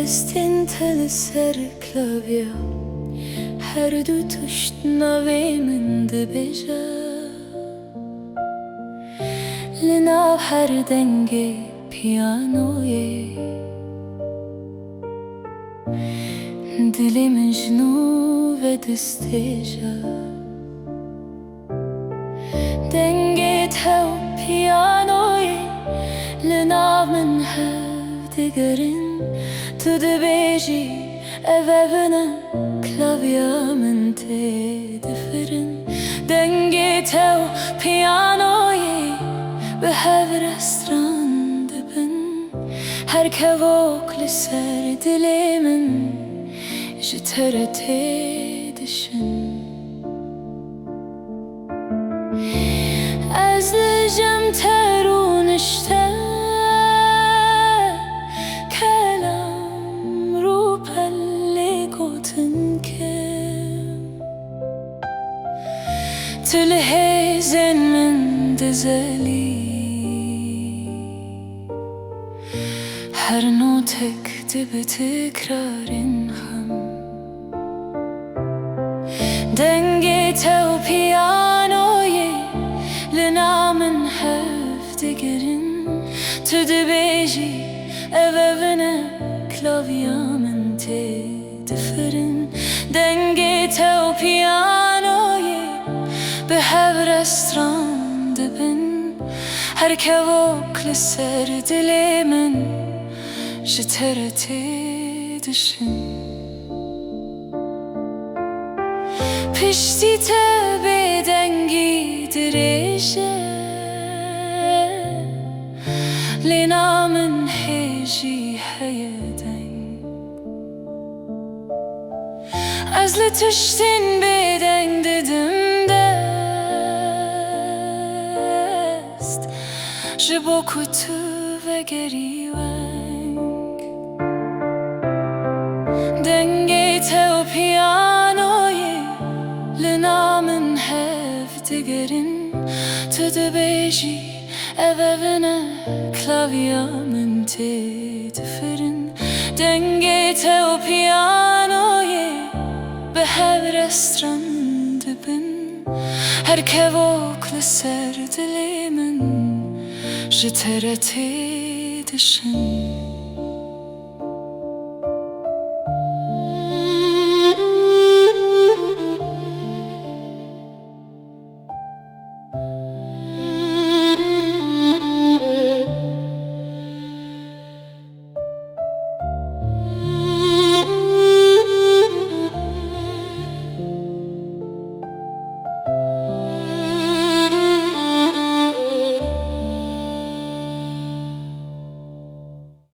Festin teli ser klavya Her du tuşt nave min dibêje Li nav her dengê piyanoyê Dilê min ji nû ve distêje Dengê tev piyanoyê Li nav min hevdigerin Tu dibêjî ev evine klavya min tê difirin Dengê tev piyanoyê bi hev restran dibin Her kevok li ser dilê min ji te re tê dişin Ez li jem te rûnişte Tu li hêzên min dizelî Her notek dibe tekrarên hem Dengê tev piyanoyê Li nav min hevdigerin Tu dibêjî ev evine klavya min tê difirin Dengê tev piyanoyê bi hev restran dibin Her kevok li ser dilê min ji te re tê dişin Piştî te bêdengî dirêje Lê nav min hê jî heye deng Ez li tiştên bêdeng didim Ji bo ku tu vegerî weng Dengê tev piyanoyê Li nav min hevdigerin Tu dibêjî ev evine klavya min tê difirin Dengê tev piyanoyê bi hev restran dibin Her kevok li ser dilê min ji te re tê dişin